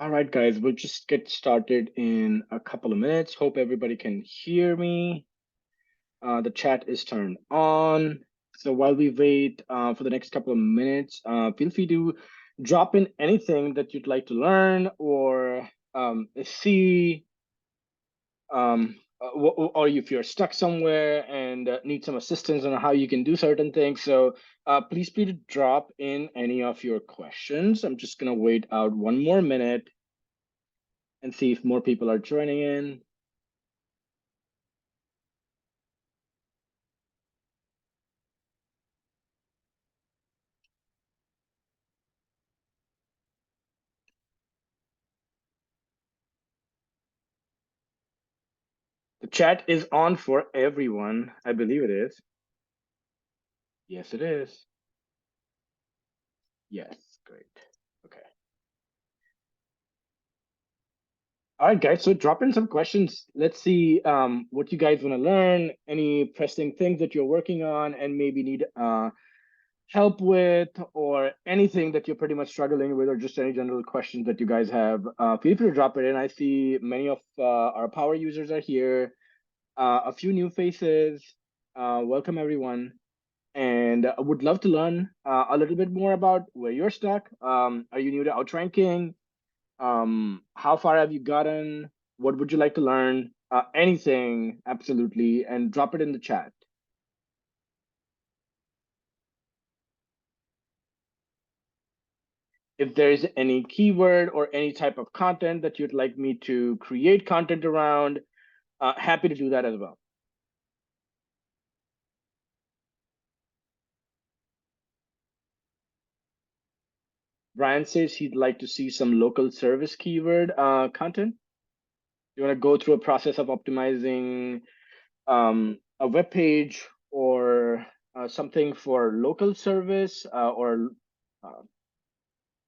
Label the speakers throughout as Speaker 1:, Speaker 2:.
Speaker 1: All right, guys, we'll just get started in a couple of minutes. Hope everybody can hear me. The chat is turned on. So while we wait for the next couple of minutes, feel free to drop in anything that you'd like to learn or see, or if you're stuck somewhere and need some assistance on how you can do certain things. So please feel free to drop in any of your questions. I'm just going to wait out one more minute and see if more people are joining in. The chat is on for everyone. I believe it is. Yes, it is. Yes, great. Okay. All right, guys. So drop in some questions. Let's see what you guys want to learn, any pressing things that you're working on and maybe need help with, or anything that you're pretty much struggling with, or just any general questions that you guys have. Feel free to drop it in. I see many of our power users are here. A few new faces. Welcome, everyone. And I would love to learn a little bit more about where you're stuck. Are you new to outranking? How far have you gotten? What would you like to learn? Anything, absolutely, and drop it in the chat. If there's any keyword or any type of content that you'd like me to create content around, happy to do that as well. Brian says he'd like to see some local service keyword content. You want to go through a process of optimizing a web page or something for local service uh, or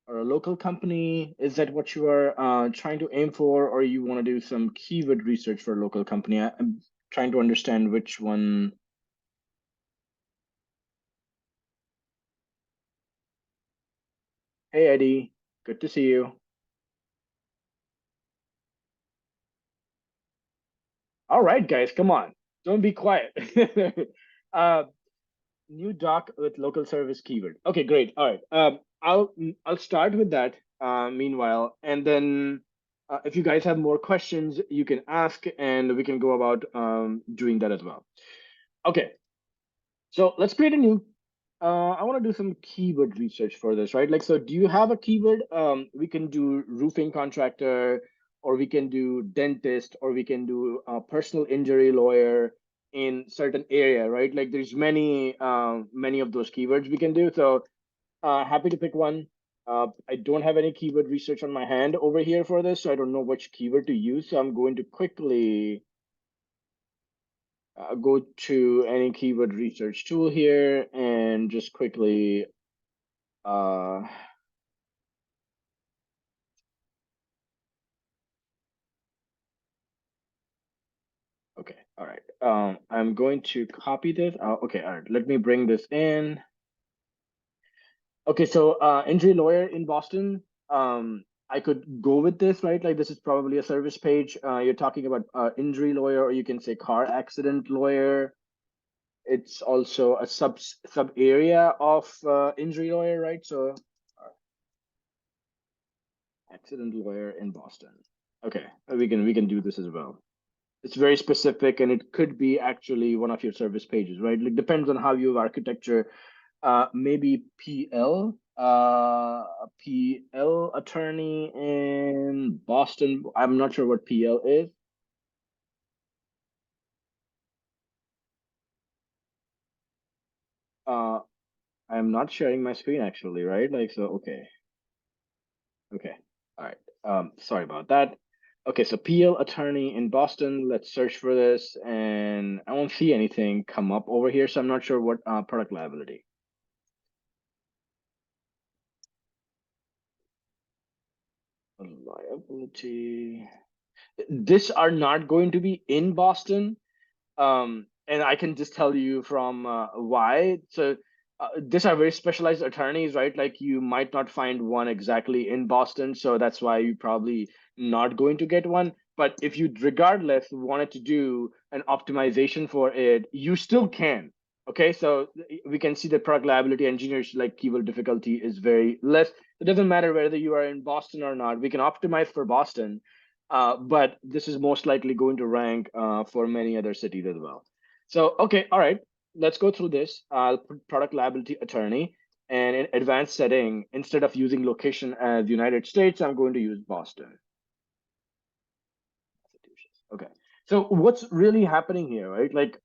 Speaker 1: a local company? Is that what you are trying to aim for, or you want to do some keyword research for a local company? I'm trying to understand which one. Hey, Eddie, good to see you. All right, guys, come on, don't be quiet. uh, New doc with local service keyword. Okay, great. All right. I'll start with that. Meanwhile, and then if you guys have more questions, you can ask, and we can go about doing that as well. Okay. So let's create a new. I want to do some keyword research for this, right? Like, so do you have a keyword? We can do roofing contractor, or we can do dentist, or we can do personal injury lawyer in certain area, right? Like, there's many of those keywords we can do. So happy to pick one. I don't have any keyword research on my hand over here for this, so I don't know which keyword to use. So I'm going to quickly go to any keyword research tool here and just quickly uh, okay, all right. I'm going to copy this. Okay, all right. Let me bring this in. Okay, so injury lawyer in Boston. I could go with this, right? Like, this is probably a service page. You're talking about injury lawyer, or you can say car accident lawyer. It's also a sub area of injury lawyer, right? So accident lawyer in Boston. Okay, we can do this as well. It's very specific, and it could be actually one of your service pages, right? It depends on how you have architecture. Maybe PL attorney in Boston. I'm not sure what PL is. Uh, I'm not sharing my screen actually, right? Like, so, okay. Okay. All right. Sorry about that. Okay, so PL attorney in Boston. Let's search for this, and I won't see anything come up over here, so I'm not sure what product liability. Liability. This are not going to be in Boston. And I can just tell you from why. So these are very specialized attorneys, right? Like you might not find one exactly in Boston, so that's why you probably not going to get one. But if you regardless wanted to do an optimization for it, you still can. Okay, so we can see that product liability engineers like keyword difficulty is very less. It doesn't matter whether you are in Boston or not. We can optimize for Boston, but this is most likely going to rank for many other cities as well. So, okay, all right, let's go through this. I'll put product liability attorney, and in advanced setting, instead of using location as United States, I'm going to use Boston, Massachusetts. Okay. So what's really happening here, right? Like,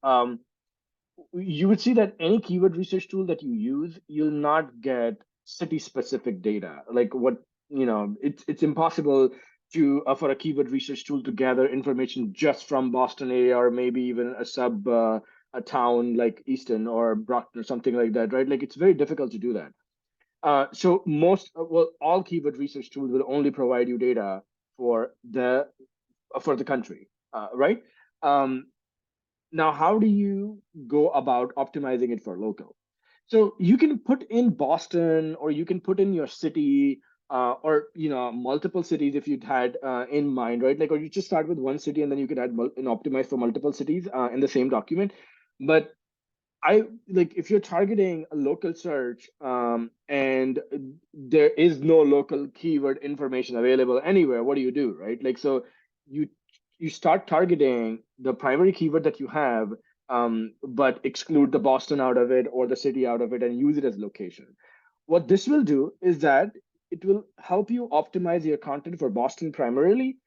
Speaker 1: you would see that any keyword research tool that you use, you'll not get city specific data. Like what, it's impossible to for a keyword research tool to gather information just from Boston area or maybe even a a town like Easton or Brockton or something like that, right? Like it's very difficult to do that. So well, all keyword research tools will only provide you data for the country, right? Um, Now, how do you go about optimizing it for local? So you can put in Boston, or you can put in your city, or multiple cities if you'd had in mind, right? Like, or you just start with one city and then you could add and optimize for multiple cities in the same document. But I like if you're targeting a local search, and there is no local keyword information available anywhere, what do you do, right? Like, so you you start targeting the primary keyword that you have, but exclude the Boston out of it or the city out of it and use it as location. What this will do is that it will help you optimize your content for Boston primarily,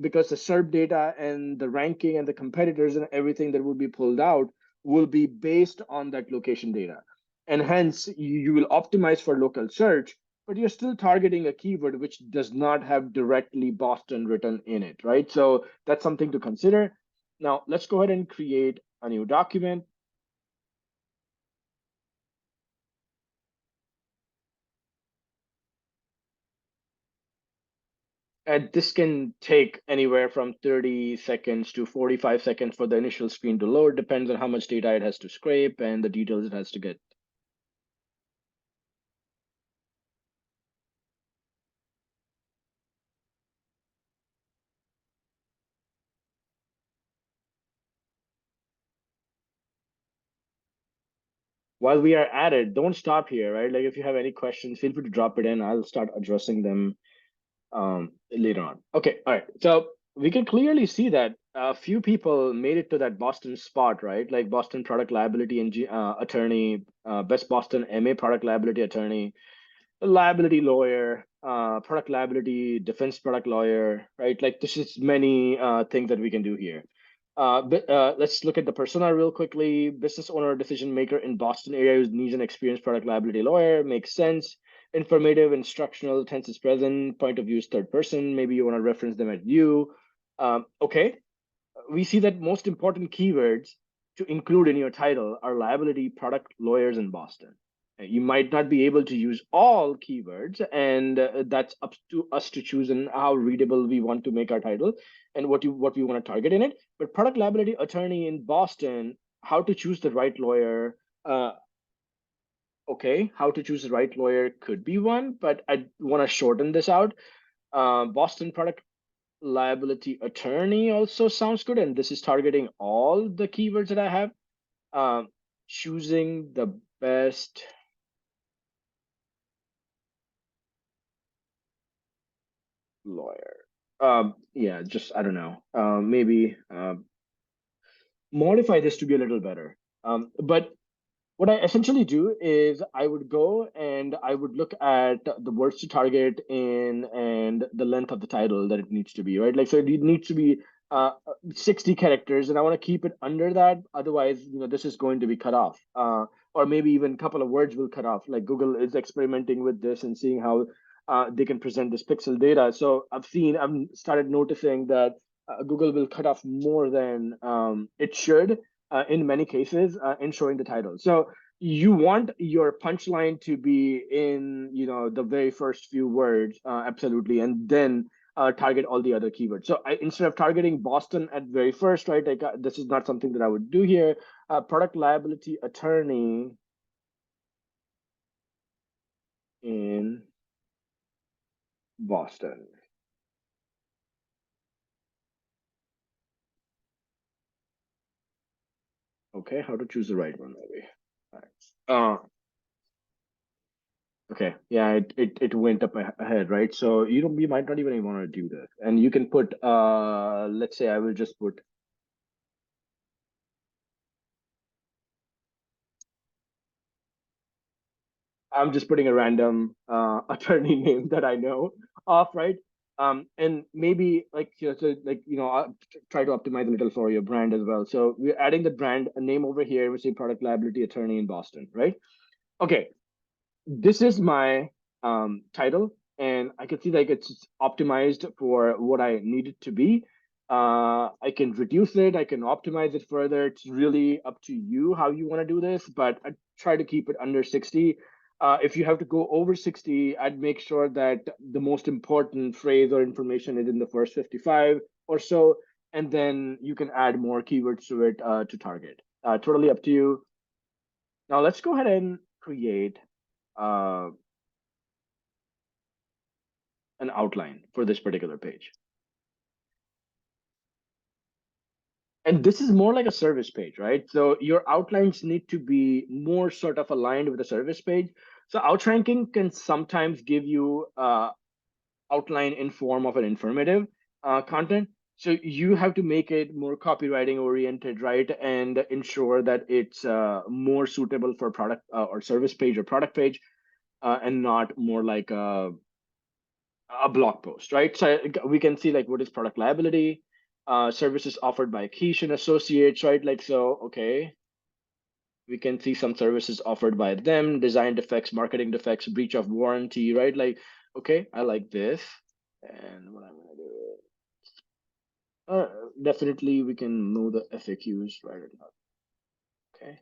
Speaker 1: because the SERP data and the ranking and the competitors and everything that will be pulled out will be based on that location data. And hence, you will optimize for local search, but you're still targeting a keyword which does not have directly Boston written in it, right? So that's something to consider. Now, let's go ahead and create a new document. And this can take anywhere from 30 seconds to 45 seconds for the initial screen to load, depends on how much data it has to scrape and the details it has to get. While we are at it, don't stop here, right? Like if you have any questions, feel free to drop it in. I'll start addressing them later on. Okay, all right. So we can clearly see that a few people made it to that Boston spot, right? Like Boston product liability and attorney, best Boston MA product liability attorney, a liability lawyer, product liability, defense product lawyer, right? Like this is many things that we can do here. But let's look at the persona real quickly. Business owner, decision maker in Boston area who needs an experienced product liability lawyer. Makes sense. Informative, instructional, tense is present. Point of view is third person. Maybe you want to reference them at you. Okay, we see that most important keywords to include in your title are liability, product, lawyers, in Boston. You might not be able to use all keywords, and that's up to us to choose and how readable we want to make our title and what we want to target in it. But product liability attorney in Boston, how to choose the right lawyer. Okay, how to choose the right lawyer could be one, but I want to shorten this out. Boston product liability attorney also sounds good, and this is targeting all the keywords that I have. Um, Choosing the best lawyer. Yeah, just I don't know. Maybe modify this to be a little better. But what I essentially do is I would go and I would look at the words to target in and the length of the title that it needs to be, right? Like, so it needs to be 60 characters, and I want to keep it under that. Otherwise, this is going to be cut off. Or maybe even a couple of words will cut off. Like Google is experimenting with this and seeing how they can present this pixel data. So I've started noticing that Google will cut off more than it should in many cases in showing the title. So you want your punchline to be in the very first few words, absolutely, and then target all the other keywords. So instead of targeting Boston at very first, right, like this is not something that I would do here. Product liability attorney. in Boston. Okay, how to choose the right one, maybe. All right. Okay, yeah, it went up ahead, right? So you might not even want to do this, and you can put let's say I will just put I'm just putting a random attorney name that I know of, right? And maybe like so like I'll try to optimize a little for your brand as well. So we're adding the brand a name over here. We say product liability attorney in Boston, right? Okay, this is my title, and I can see like it's optimized for what I need it to be. I can reduce it, I can optimize it further. It's really up to you how you want to do this, but I try to keep it under 60. If you have to go over 60, I'd make sure that the most important phrase or information is in the first 55 or so, and then you can add more keywords to it to target. Totally up to you. Now let's go ahead and create uh, an outline for this particular page. And this is more like a service page, right? So your outlines need to be more sort of aligned with the service page. So outranking can sometimes give you outline in form of an informative content. So you have to make it more copywriting oriented, right? And ensure that it's more suitable for product or service page or product page, and not more like a blog post, right? So we can see like what is product liability, services offered by Keyshan Associates, right? Like so, okay, we can see some services offered by them, design defects, marketing defects, breach of warranty, right? Like, okay, I like this, and what I'm gonna do, definitely we can move the FAQs right or not. Okay,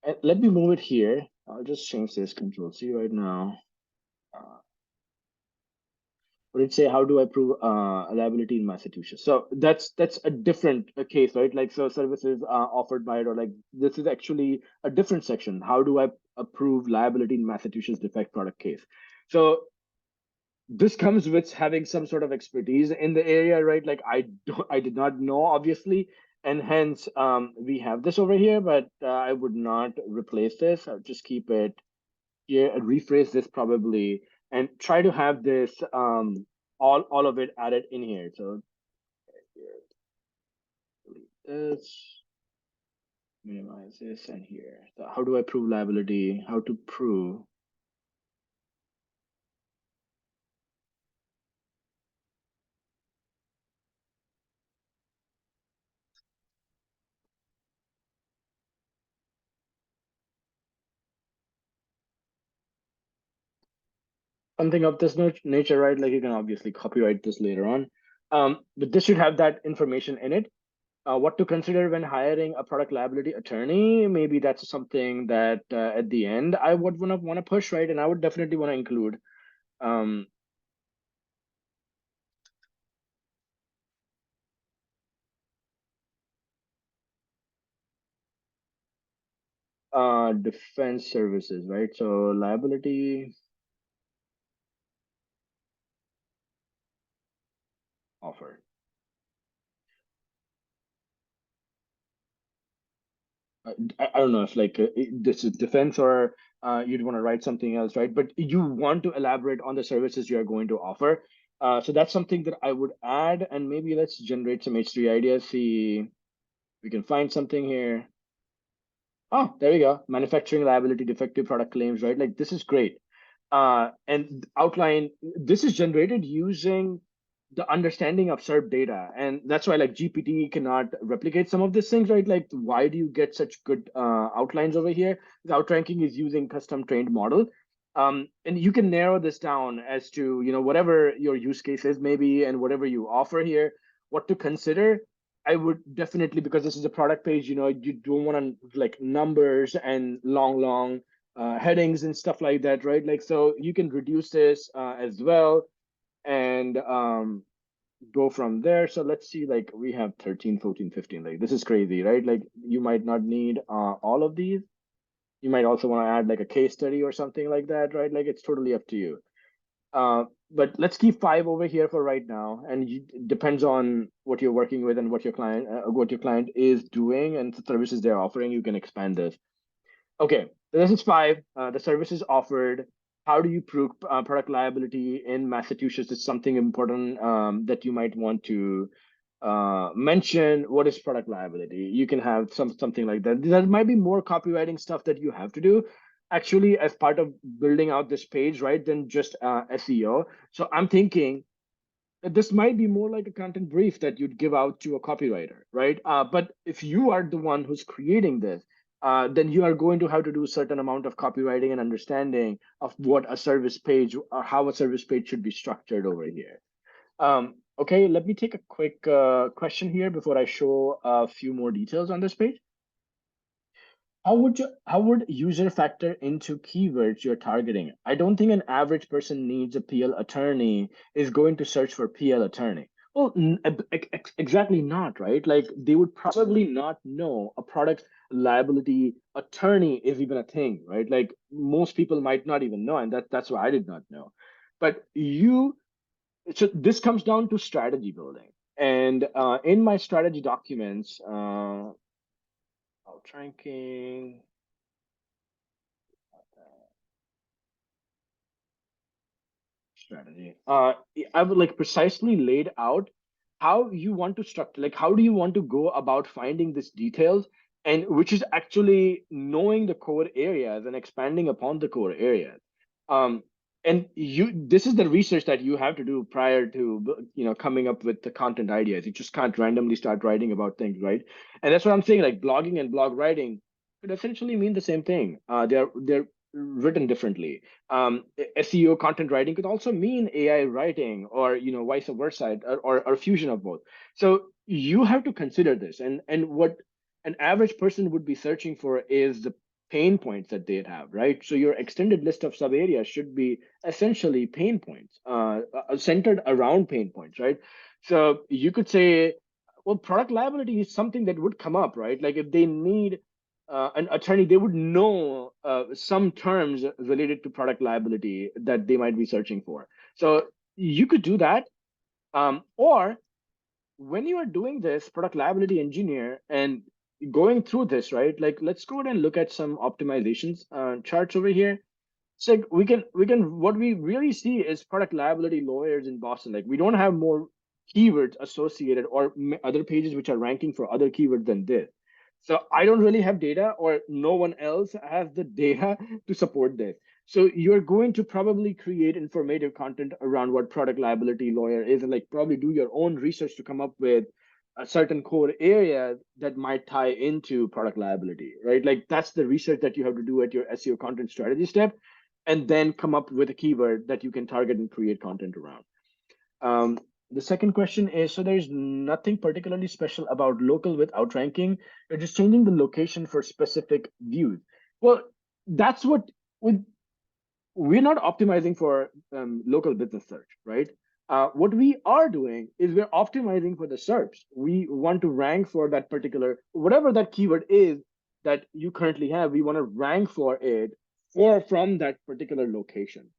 Speaker 1: and let me move it here. I'll just change this Control C right now. Uh, would it say how do I prove liability in Massachusetts? So that's a different case, right? Like so services offered by it, or like this is actually a different section. How do I approve liability in Massachusetts defect product case? So this comes with having some sort of expertise in the area, right? Like I did not know obviously, and hence we have this over here, but I would not replace this. I'll just keep it here and rephrase this probably, and try to have this all of it added in here. So here, delete this, minimize this, and here. So how do I prove liability? How to prove? Something of this nature, right? Like you can obviously copyright this later on. But this should have that information in it. What to consider when hiring a product liability attorney? Maybe that's something that at the end I would want to push, right? And I would definitely want to include. Um, defense services, right? So liability offer. I don't know if like this is defense or you'd want to write something else, right? But you want to elaborate on the services you are going to offer. So that's something that I would add, and maybe let's generate some H3 ideas. See, we can find something here. Oh, there we go. Manufacturing liability, defective product claims, right? Like this is great. And outline, this is generated using the understanding of SERP data. And that's why like GPT cannot replicate some of these things, right? Like why do you get such good outlines over here? The outranking is using custom trained model. And you can narrow this down as to, whatever your use case is maybe, and whatever you offer here, what to consider. I would definitely, because this is a product page, you don't want to like numbers and long headings and stuff like that, right? Like, so you can reduce this as well, and go from there. So let's see, like we have 13, 14, 15. Like this is crazy, right? Like you might not need all of these. You might also want to add like a case study or something like that, right? Like it's totally up to you. But let's keep 5 over here for right now, and it depends on what you're working with and what your client is doing and the services they're offering. You can expand this. Okay, so this is 5. The services offered. How do you prove product liability in Massachusetts? Is something important that you might want to mention. What is product liability? You can have something like that. There might be more copywriting stuff that you have to do actually as part of building out this page, right? Than just SEO. So I'm thinking this might be more like a content brief that you'd give out to a copywriter, right? But if you are the one who's creating this, then you are going to have to do a certain amount of copywriting and understanding of what a service page or how a service page should be structured over here. Okay, let me take a quick question here before I show a few more details on this page. How would user factor into keywords you're targeting? I don't think an average person needs a PL attorney is going to search for PL attorney. Well, exactly not, right? Like they would probably not know a product liability attorney is even a thing, right? Like most people might not even know, and that's why I did not know. But so this comes down to strategy building. And in my strategy documents, outranking, strategy. I would like precisely laid out how you want to structure, like how do you want to go about finding these details, and which is actually knowing the core areas and expanding upon the core areas. Um, and this is the research that you have to do prior to coming up with the content ideas. You just can't randomly start writing about things, right? And that's what I'm saying. Like blogging and blog writing could essentially mean the same thing. They're written differently. SEO content writing could also mean AI writing, or vice versa, or fusion of both. So you have to consider this, and what an average person would be searching for is the pain points that they'd have, right? So your extended list of sub areas should be essentially pain points, centered around pain points, right? So you could say, well, product liability is something that would come up, right? Like if they need an attorney, they would know some terms related to product liability that they might be searching for. So you could do that. Or when you are doing this product liability engineer and going through this, right? Like let's go ahead and look at some optimizations charts over here. So we can what we really see is product liability lawyers in Boston. Like we don't have more keywords associated or other pages which are ranking for other keywords than this. So I don't really have data, or no one else has the data to support this. So you're going to probably create informative content around what product liability lawyer is, and like probably do your own research to come up with a certain core area that might tie into product liability, right? Like that's the research that you have to do at your SEO content strategy step, and then come up with a keyword that you can target and create content around. Um, the second question is, so there's nothing particularly special about local with outranking. You're just changing the location for specific views. Well, that's what with we're not optimizing for local business search, right? What we are doing is we're optimizing for the SERPs. We want to rank for that particular, whatever that keyword is that you currently have, we want to rank for it or from that particular location.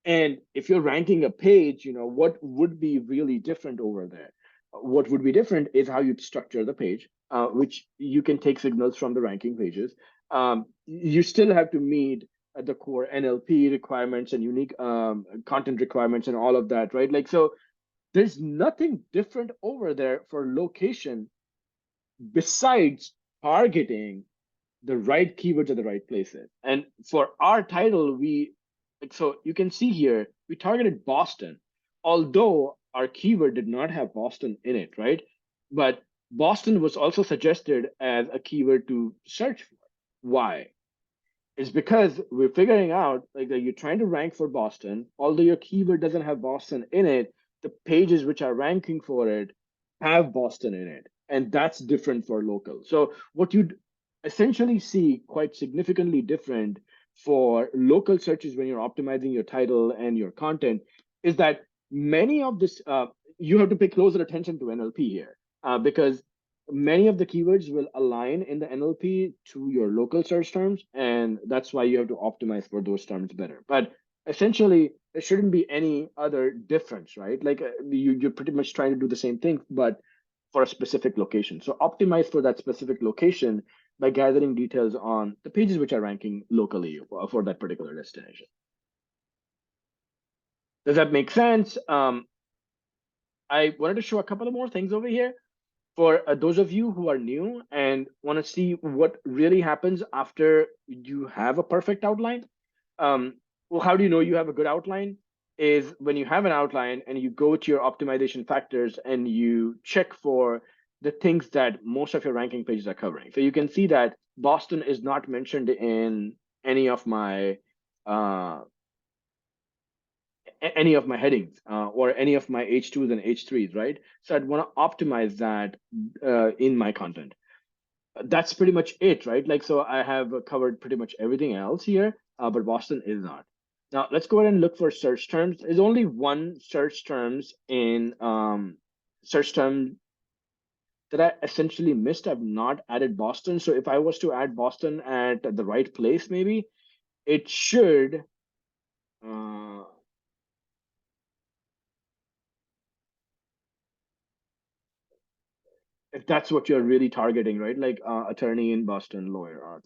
Speaker 1: And if you're ranking a page, what would be really different over there? What would be different is how you structure the page, which you can take signals from the ranking pages. You still have to meet the core NLP requirements and unique content requirements and all of that, right? Like, so there's nothing different over there for location besides targeting the right keywords at the right places. And for our title, so you can see here, we targeted Boston, although our keyword did not have Boston in it, right? But Boston was also suggested as a keyword to search for. Why? It's because we're figuring out like that you're trying to rank for Boston, although your keyword doesn't have Boston in it, the pages which are ranking for it have Boston in it. And that's different for local. So what you'd essentially see quite significantly different for local searches when you're optimizing your title and your content is that many of this, you have to pay closer attention to NLP here because many of the keywords will align in the NLP to your local search terms, and that's why you have to optimize for those terms better. But essentially, there shouldn't be any other difference, right? Like you're pretty much trying to do the same thing, but for a specific location. So optimize for that specific location by gathering details on the pages which are ranking locally for that particular destination. Does that make sense? I wanted to show a couple of more things over here for those of you who are new and want to see what really happens after you have a perfect outline. Well, how do you know you have a good outline? Is when you have an outline and you go to your optimization factors and you check for the things that most of your ranking pages are covering. So you can see that Boston is not mentioned in any of my uh, any of my headings or any of my H2s and H3s, right? So I'd want to optimize that in my content. That's pretty much it, right? Like, so I have covered pretty much everything else here, but Boston is not. Now let's go ahead and look for search terms. There's only one search terms in search term that I essentially missed. I've not added Boston. So if I was to add Boston at the right place, maybe it should, uh, if that's what you're really targeting, right? Like attorney in Boston, lawyer.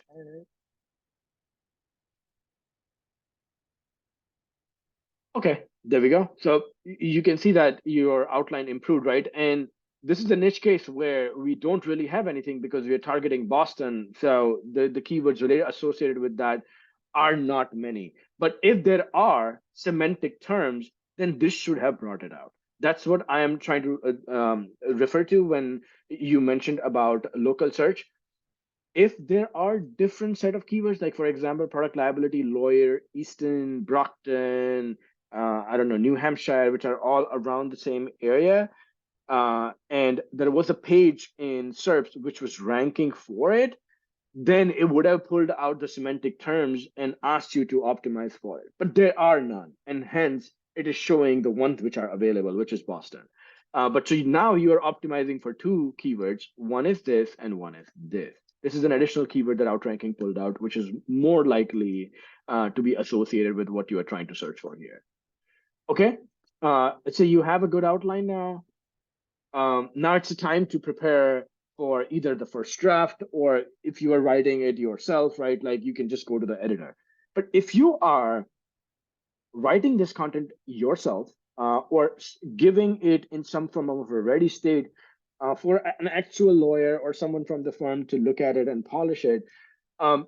Speaker 1: Okay, there we go. So you can see that your outline improved, right? And this is a niche case where we don't really have anything because we are targeting Boston. So the keywords related associated with that are not many. But if there are semantic terms, then this should have brought it out. That's what I am trying to refer to when you mentioned about local search. If there are different set of keywords, like for example, product liability, lawyer, Easton, Brockton, I don't know, New Hampshire, which are all around the same area, and there was a page in SERPs which was ranking for it, then it would have pulled out the semantic terms and asked you to optimize for it. But there are none, and hence it is showing the ones which are available, which is Boston. But so now you are optimizing for two keywords. One is this, and one is this. This is an additional keyword that outranking pulled out, which is more likely to be associated with what you are trying to search for here. Okay, let's say you have a good outline now. Now it's the time to prepare for either the first draft, or if you are writing it yourself, right? Like you can just go to the editor. But if you are writing this content yourself or giving it in some form of a ready state for an actual lawyer or someone from the firm to look at it and polish it,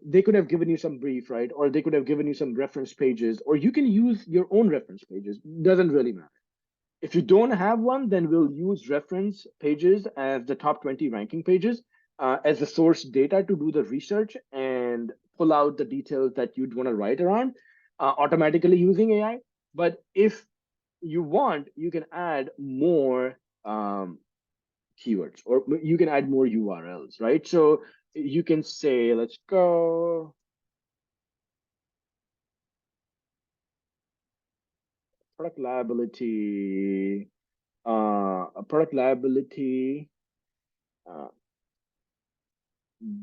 Speaker 1: they could have given you some brief, right? Or they could have given you some reference pages, or you can use your own reference pages. Doesn't really matter. If you don't have one, then we'll use reference pages as the top 20 ranking pages as the source data to do the research and pull out the details that you'd want to write around automatically using AI. But if you want, you can add more keywords or you can add more URLs, right? So you can say, let's go product liability, product liability uh,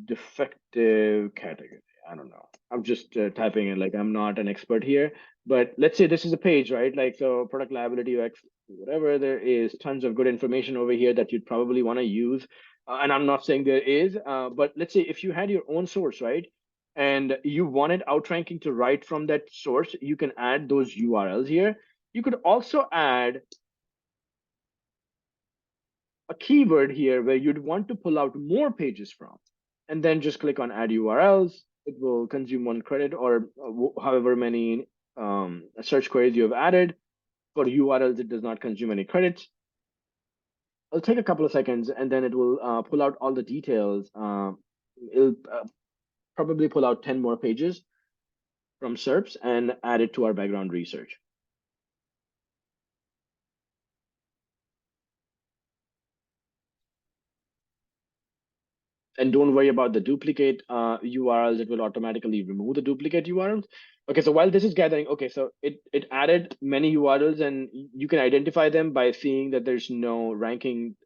Speaker 1: defective category. I don't know. I'm just typing in, like I'm not an expert here, but let's say this is a page, right? Like so product liability UX, whatever, there is tons of good information over here that you'd probably want to use. And I'm not saying there is, but let's say if you had your own source, right? And you wanted outranking to write from that source, you can add those URLs here. You could also add a keyword here where you'd want to pull out more pages from, and then just click on add URLs. It will consume 1 credit or however many search queries you have added. For URLs, it does not consume any credits. It'll take a couple of seconds and then it will pull out all the details. It'll probably pull out 10 more pages from SERPs and add it to our background research. And don't worry about the duplicate URLs. It will automatically remove the duplicate URLs. Okay, so while this is gathering, okay, so it added many URLs and you can identify them by seeing that there's no ranking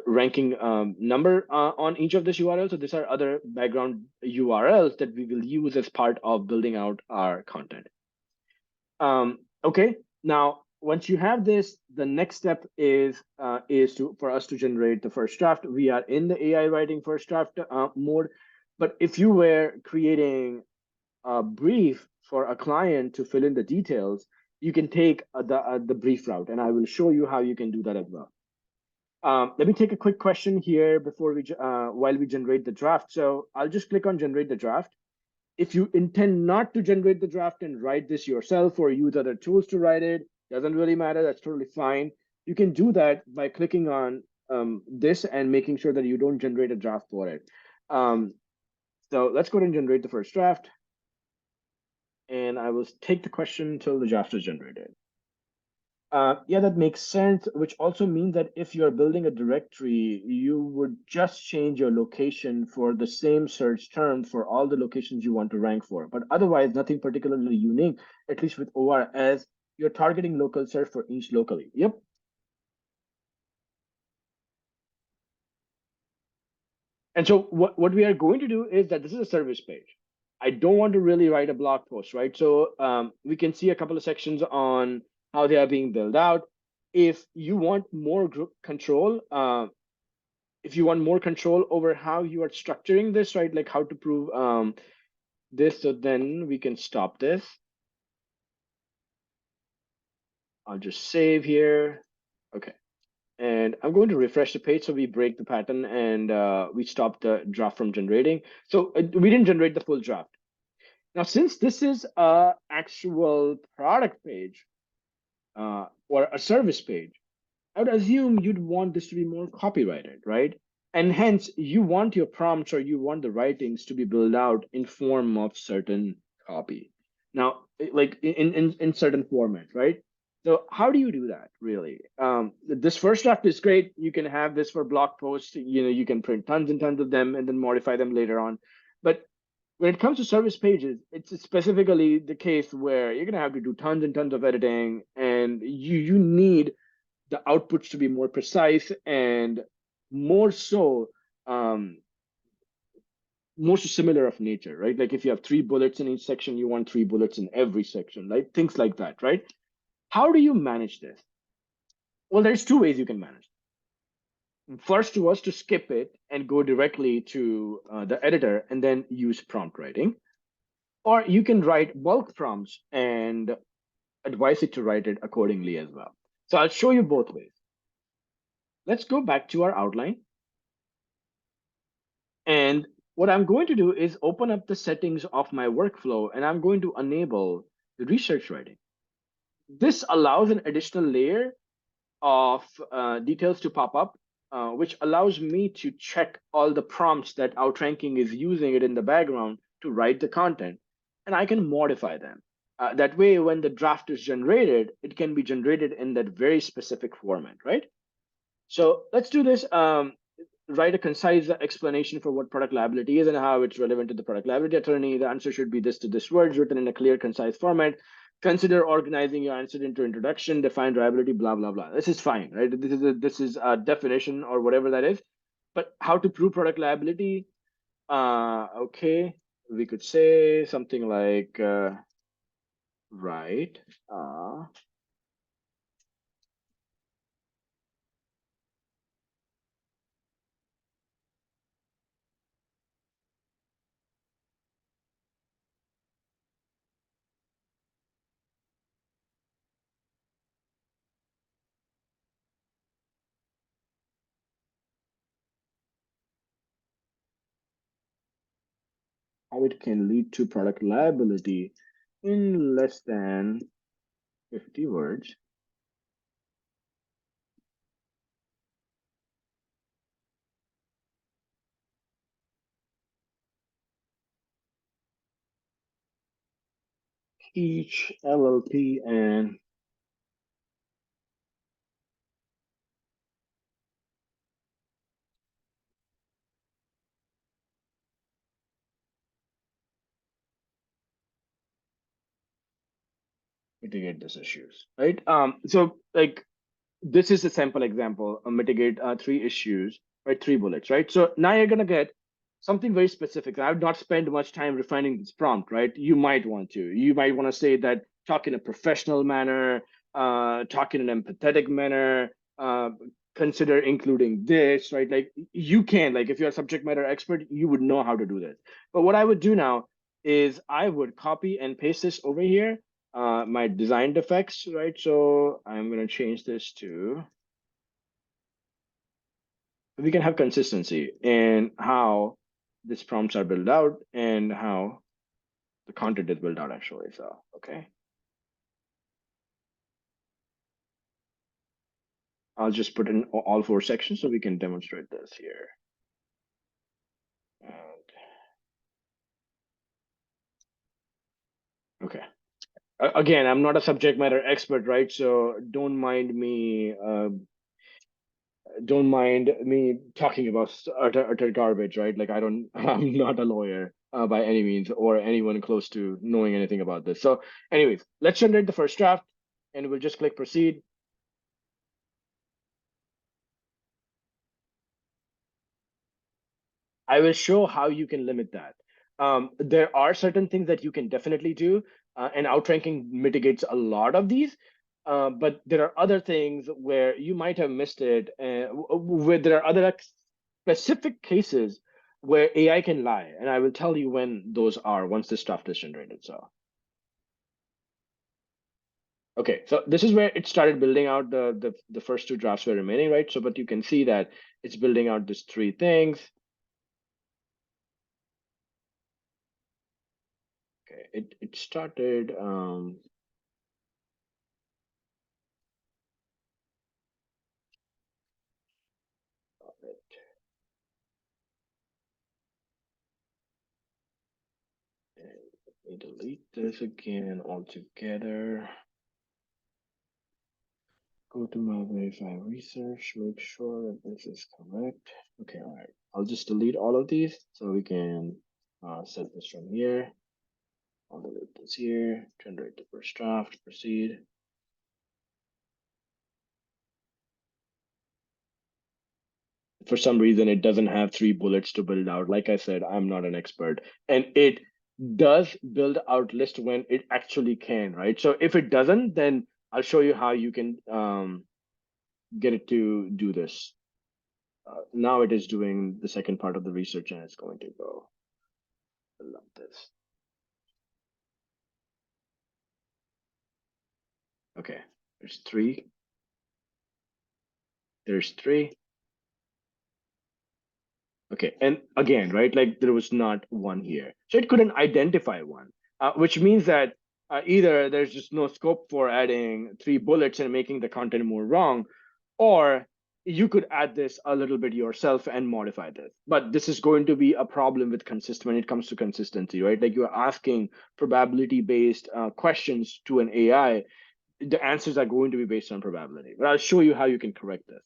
Speaker 1: ranking number on each of this URL. So these are other background URLs that we will use as part of building out our content. Okay, now once you have this, the next step is to for us to generate the first draft. We are in the AI writing first draft mode, but if you were creating a brief for a client to fill in the details, you can take the brief route, and I will show you how you can do that as well. Let me take a quick question here before while we generate the draft. So I'll just click on generate the draft. If you intend not to generate the draft and write this yourself or use other tools to write it, doesn't really matter. That's totally fine. You can do that by clicking on this and making sure that you don't generate a draft for it. So let's go ahead and generate the first draft. And I will take the question until the draft is generated. Yeah, that makes sense, which also means that if you're building a directory, you would just change your location for the same search term for all the locations you want to rank for. But otherwise, nothing particularly unique, at least with OR, as you're targeting local search for each locally. Yep. And so what we are going to do is that this is a service page. I don't want to really write a blog post, right? So we can see a couple of sections on how they are being built out. If you want more group control, if you want more control over how you are structuring this, right? Like how to prove this, so then we can stop this. I'll just save here. Okay. And I'm going to refresh the page so we break the pattern and we stop the draft from generating. So we didn't generate the full draft. Now, since this is a actual product page or a service page, I would assume you'd want this to be more copyrighted, right? And hence you want your prompts or you want the writings to be built out in form of certain copy. Now, like in certain format, right? So how do you do that really? This first draft is great. You can have this for blog posts. You know, you can print tons and tons of them and then modify them later on. But when it comes to service pages, it's specifically the case where you're gonna have to do tons and tons of editing, and you need the outputs to be more precise and more so um, more so similar of nature, right? Like if you have 3 bullets in each section, you want 3 bullets in every section, right? Things like that, right? How do you manage this? Well, there's 2 ways you can manage. First was to skip it and go directly to the editor and then use prompt writing. Or you can write bulk prompts and advise it to write it accordingly as well. So I'll show you both ways. Let's go back to our outline. And what I'm going to do is open up the settings of my workflow and I'm going to enable the research writing. This allows an additional layer of details to pop up, which allows me to check all the prompts that Outranking is using it in the background to write the content, and I can modify them. That way, when the draft is generated, it can be generated in that very specific format, right? So let's do this. Write a concise explanation for what product liability is and how it's relevant to the product liability attorney. The answer should be this to this words written in a clear, concise format. Consider organizing your answer into introduction, define liability, blah, blah, blah. This is fine, right? This is a definition or whatever that is. But how to prove product liability? Okay, we could say something like, right. How it can lead to product liability in less than 50 words. Each LLP and mitigate these issues, right? So like this is a sample example, mitigate three issues, right? Three bullets, right? So now you're gonna get something very specific. I've not spent much time refining this prompt, right? You might want to say that talk in a professional manner, talk in an empathetic manner, consider including this, right? Like you can, like if you're a subject matter expert, you would know how to do this. But what I would do now is I would copy and paste this over here, my design defects, right? So I'm going to change this to, we can have consistency in how these prompts are built out and how the content is built out actually. So, okay, I'll just put in all four sections so we can demonstrate this here. And, okay. Again, I'm not a subject matter expert, right? So don't mind me talking about utter garbage, right? Like I don't, I'm not a lawyer by any means or anyone close to knowing anything about this. So, anyways, let's generate the first draft, and we'll just click proceed. I will show how you can limit that. There are certain things that you can definitely do, and outranking mitigates a lot of these. But there are other things where you might have missed it, where there are other specific cases where AI can lie, and I will tell you when those are once this draft is generated. So, okay, so this is where it started building out the first two drafts were remaining, right? So, but you can see that it's building out these three things. Okay, it started. Let me delete this again altogether. Go to my verify research, make sure that this is correct. Okay, all right. I'll just delete all of these so we can set this from here. I'll delete this here, generate the first draft, proceed. For some reason, it doesn't have three bullets to build out. Like I said, I'm not an expert. And it does build out list when it actually can, right? So if it doesn't, then I'll show you how you can get it to do this. Now it is doing the second part of the research and it's going to go like this. Okay, there's three, there's three. Okay, and again, right, like there was not one here. So it couldn't identify one, which means that either there's just no scope for adding three bullets and making the content more wrong, or you could add this a little bit yourself and modify this. But this is going to be a problem with consist when it comes to consistency, right? Like you're asking probability-based questions to an AI, the answers are going to be based on probability. But I'll show you how you can correct this.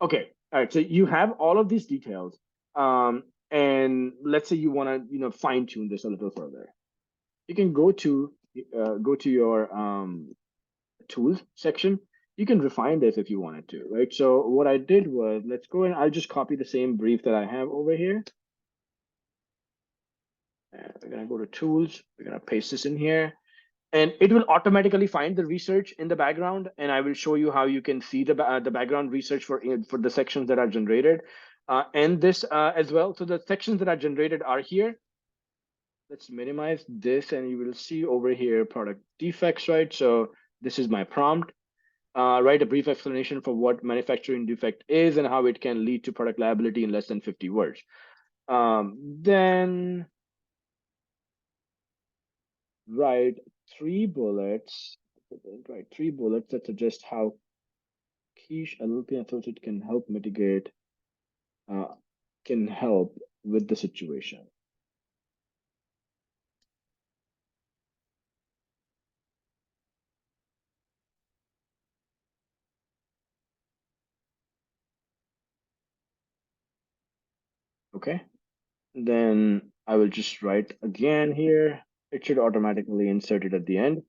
Speaker 1: Okay, all right. So you have all of these details, and let's say you want to, fine tune this a little further. You can go to your tools section. You can refine this if you wanted to, right? So what I did was, let's go and I'll just copy the same brief that I have over here. And we're gonna go to tools. We're gonna paste this in here, and it will automatically find the research in the background, and I will show you how you can see the background research for the sections that are generated, and this as well. So the sections that are generated are here. Let's minimize this, and you will see over here product defects, right? So this is my prompt. Write a brief explanation for what manufacturing defect is and how it can lead to product liability in less than 50 words. Then write three bullets. Write three bullets that suggest how Quiche LLP Associate can help mitigate, uh, can help with the situation. Okay. Then I will just write again here. It should automatically insert it at the end.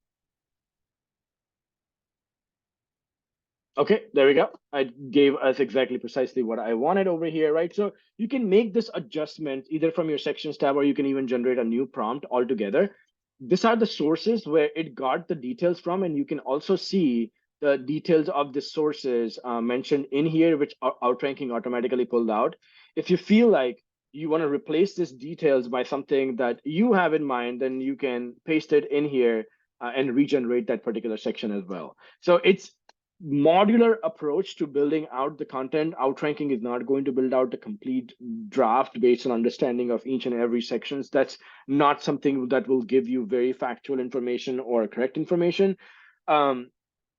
Speaker 1: Okay, there we go. I gave us exactly precisely what I wanted over here, right? So you can make this adjustment either from your sections tab, or you can even generate a new prompt altogether. These are the sources where it got the details from, and you can also see the details of the sources mentioned in here, which outranking automatically pulled out. If you feel like you want to replace these details by something that you have in mind, then you can paste it in here and regenerate that particular section as well. So it's modular approach to building out the content. Outranking is not going to build out the complete draft based on understanding of each and every sections. That's not something that will give you very factual information or correct information. Um,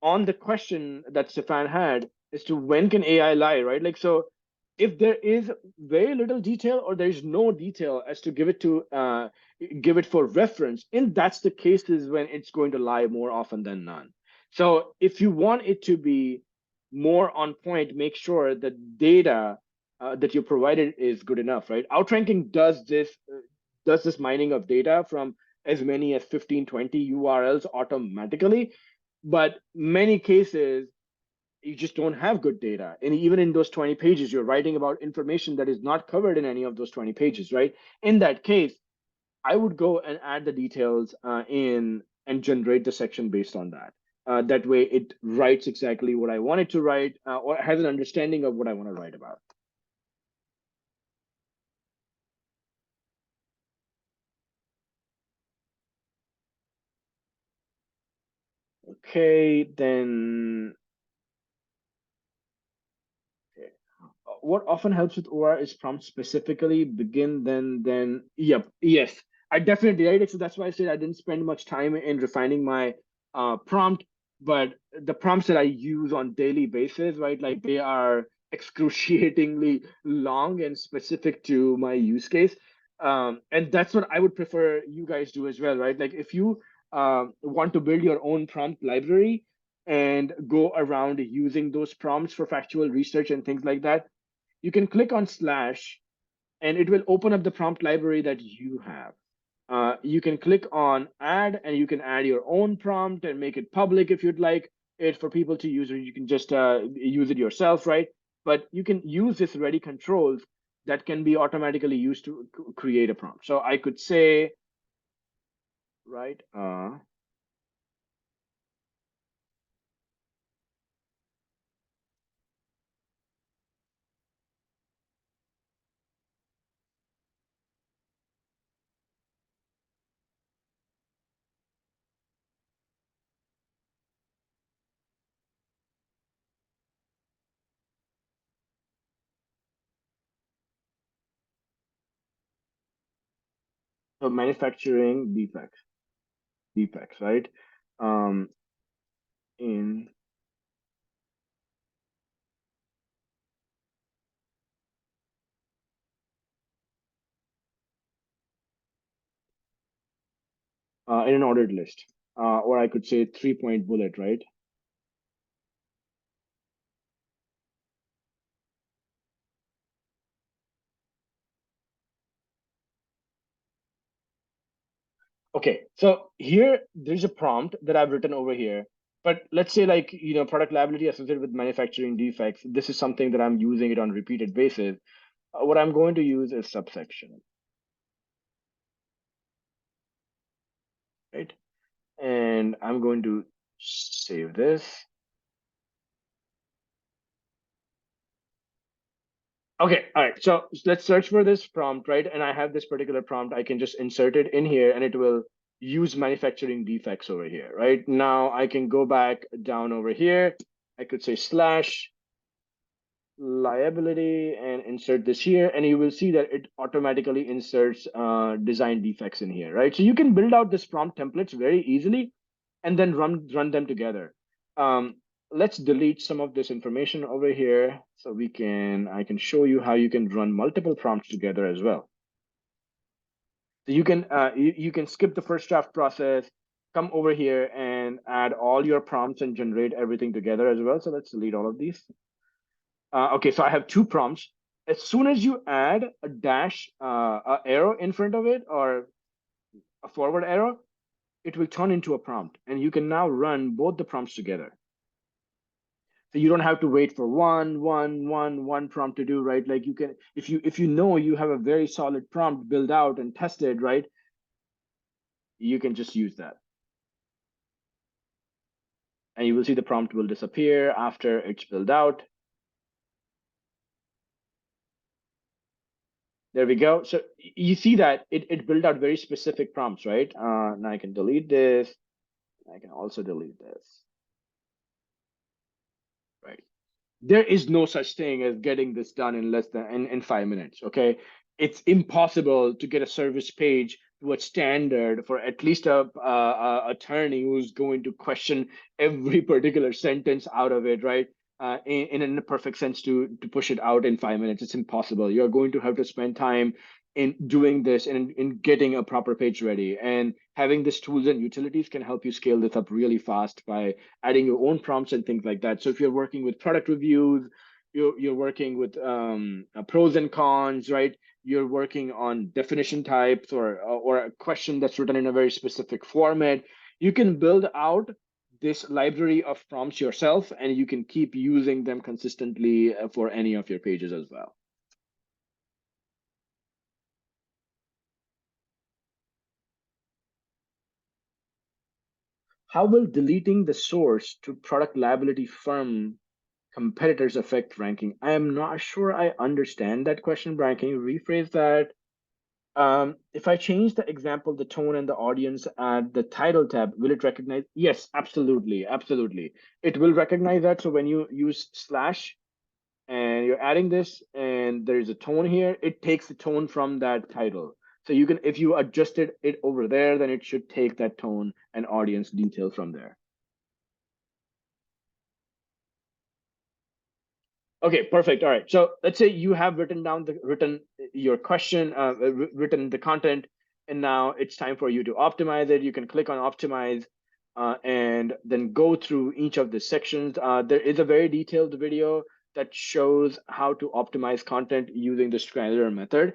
Speaker 1: on the question that Stefan had as to when can AI lie, right? Like, so if there is very little detail or there is no detail as to give it for reference, and that's the case is when it's going to lie more often than none. So if you want it to be more on point, make sure that data that you provided is good enough, right? Outranking does this mining of data from as many as 15, 20 URLs automatically, but many cases you just don't have good data. And even in those 20 pages, you're writing about information that is not covered in any of those 20 pages, right? In that case, I would go and add the details in and generate the section based on that. That way, it writes exactly what I want it to write, or has an understanding of what I want to write about. Okay, then okay. What often helps with OR is prompt specifically begin, then. Yep, yes, I definitely right. So that's why I said I didn't spend much time in refining my prompt, but the prompts that I use on daily basis, right, like they are excruciatingly long and specific to my use case. And that's what I would prefer you guys do as well, right? Like if you want to build your own prompt library and go around using those prompts for factual research and things like that, you can click on slash and it will open up the prompt library that you have. You can click on add and you can add your own prompt and make it public if you'd like it for people to use, or you can just use it yourself, right? But you can use this ready controls that can be automatically used to create a prompt. So I could say, right, so manufacturing defects, right? Um, in in an ordered list, or I could say 3 point bullet, right? Okay, so here there's a prompt that I've written over here, but let's say like, product liability associated with manufacturing defects. This is something that I'm using it on repeated basis. What I'm going to use is subsection, right? And I'm going to save this. Okay, all right. So let's search for this prompt, right? And I have this particular prompt. I can just insert it in here and it will use manufacturing defects over here, right? Now I can go back down over here. I could say slash liability and insert this here, and you will see that it automatically inserts design defects in here, right? So you can build out this prompt templates very easily and then run them together. um, let's delete some of this information over here so I can show you how you can run multiple prompts together as well. So you can skip the first draft process, come over here and add all your prompts and generate everything together as well. So let's delete all of these. Okay, so I have two prompts. As soon as you add a dash, a arrow in front of it or a forward arrow, it will turn into a prompt, and you can now run both the prompts together. So you don't have to wait for one prompt to do, right? Like you can, if you know you have a very solid prompt built out and tested, right? You can just use that. And you will see the prompt will disappear after it's built out. There we go. So you see that it built out very specific prompts, right? Now I can delete this. I can also delete this, right? There is no such thing as getting this done in less than in 5 minutes. Okay, it's impossible to get a service page to a standard for at least a attorney who's going to question every particular sentence out of it, right? In a perfect sense to push it out in 5 minutes. It's impossible. You're going to have to spend time in doing this and in getting a proper page ready. And having these tools and utilities can help you scale this up really fast by adding your own prompts and things like that. So if you're working with product reviews, you're working with pros and cons, right? You're working on definition types or a question that's written in a very specific format. You can build out this library of prompts yourself, and you can keep using them consistently for any of your pages as well. How will deleting the source to product liability firm competitors affect ranking? I am not sure I understand that question, Brian. Can you rephrase that? If I change the example, the tone, and the audience at the title tab, will it recognize? Yes, absolutely, absolutely. It will recognize that. So when you use slash and you're adding this, and there's a tone here, it takes the tone from that title. So you can, if you adjusted it over there, then it should take that tone and audience detail from there. Okay, perfect. All right. So let's say you have written your question, written the content, and now it's time for you to optimize it. You can click on optimize, and then go through each of the sections. There is a very detailed video that shows how to optimize content using the granular method.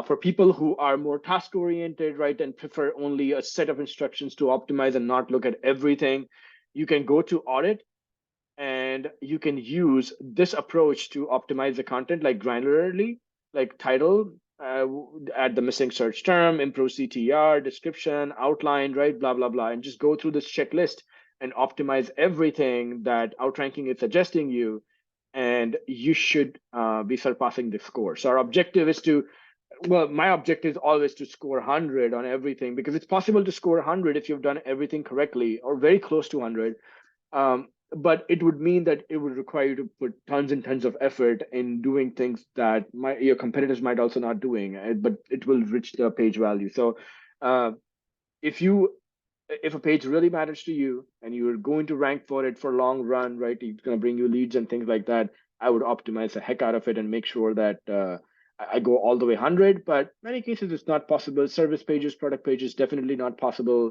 Speaker 1: For people who are more task oriented, right, and prefer only a set of instructions to optimize and not look at everything, you can go to audit and you can use this approach to optimize the content like granularly, like title, add the missing search term, improve CTR, description, outline, right, blah, blah, blah, and just go through this checklist and optimize everything that outranking is suggesting you, and you should be surpassing the score. So our objective is to, well, my objective is always to score 100 on everything, because it's possible to score 100 if you've done everything correctly or very close to 100. But it would mean that it would require you to put tons and tons of effort in doing things that your competitors might also not doing, but it will reach the page value. So uh, if you if a page really matters to you and you're going to rank for it for long run, right? It's going to bring you leads and things like that. I would optimize the heck out of it and make sure that I go all the way 100. But many cases it's not possible. Service pages, product pages, definitely not possible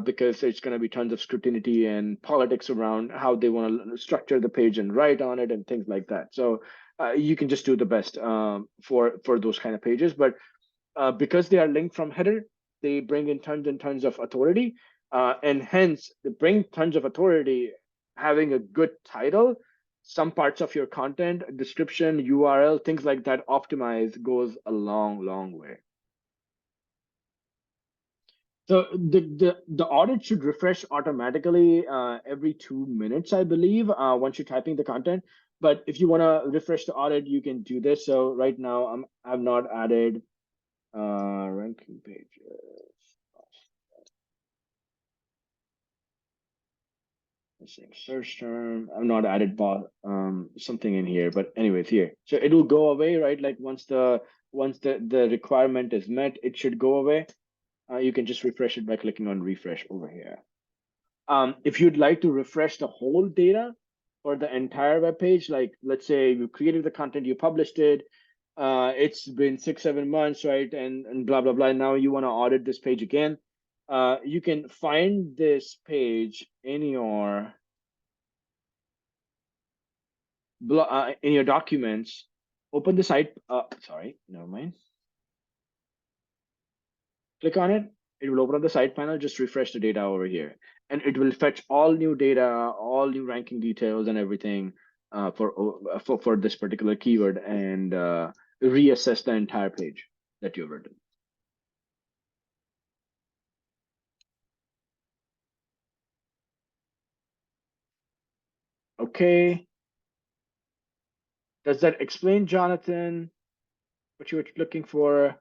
Speaker 1: because there's going to be tons of scrutiny and politics around how they want to structure the page and write on it and things like that. So you can just do the best for those kind of pages. But because they are linked from header, they bring in tons and tons of authority, and hence they bring tons of authority. Having a good title, some parts of your content, description, URL, things like that, optimize goes a long, long way. So the audit should refresh automatically every 2 minutes, I believe, once you're typing the content. But if you want to refresh the audit, you can do this. So right now, I've not added ranking pages. Missing search term. I've not added something in here, but anyways, here. So it will go away, right? Like once the requirement is met, it should go away. You can just refresh it by clicking on refresh over here. If you'd like to refresh the whole data for the entire web page, like let's say you created the content, you published it, it's been 6-7 months, right? And blah blah blah. Now you want to audit this page again. You can find this page in your documents. Open the site. Sorry, never mind. Click on it. It will open up the site panel. Just refresh the data over here. and it will fetch all new data, all new ranking details, and everything for this particular keyword, and reassess the entire page that you've written. Okay. Does that explain, Jonathan, what you were looking for?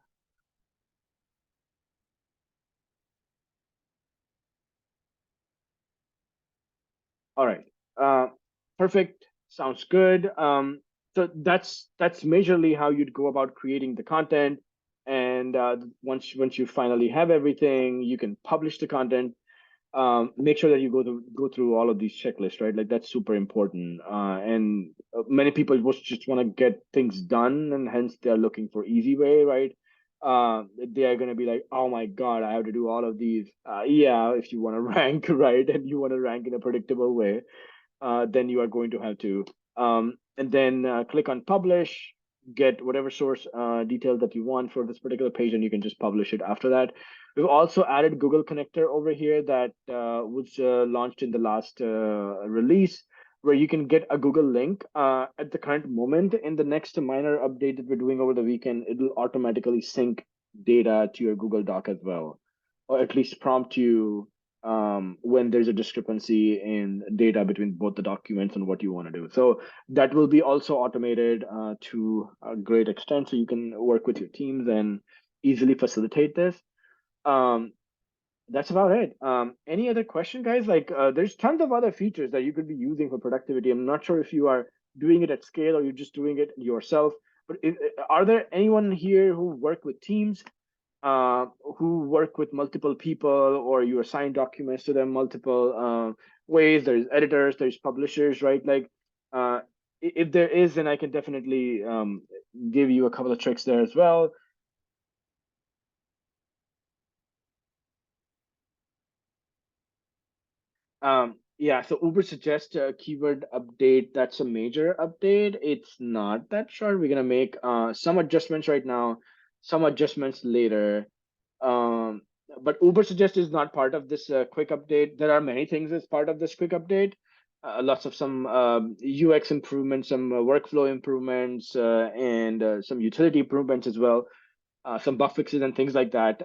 Speaker 1: All right. Uh, Perfect. Sounds good. So that's majorly how you'd go about creating the content. And once you finally have everything, you can publish the content. Make sure that you go through all of these checklists, right? Like that's super important. And many people just want to get things done, and hence they're looking for easy way, right? They are going to be like, oh my God, I have to do all of these. Yeah, if you want to rank, right, and you want to rank in a predictable way, then you are going to have to. And then click on publish, get whatever source detail that you want for this particular page, and you can just publish it after that. We've also added Google Connector over here that was launched in the last release, where you can get a Google link at the current moment. In the next minor update that we're doing over the weekend, it will automatically sync data to your Google Doc as well, or at least prompt you when there's a discrepancy in data between both the documents and what you want to do. So that will be also automated to a great extent, so you can work with your teams and easily facilitate this. Um, that's about it. Any other question, guys? Like, there's tons of other features that you could be using for productivity. I'm not sure if you are doing it at scale or you're just doing it yourself. But are there anyone here who work with teams, who work with multiple people, or you assign documents to them multiple ways? There's editors, there's publishers, right? Like, if there is, then I can definitely give you a couple of tricks there as well. Yeah, so Uber suggests a keyword update. That's a major update. It's not that short. We're gonna make some adjustments right now, some adjustments later. Um, but Uber suggest is not part of this quick update. There are many things as part of this quick update. Lots of some UX improvements, some workflow improvements, and some utility improvements as well, some bug fixes and things like that.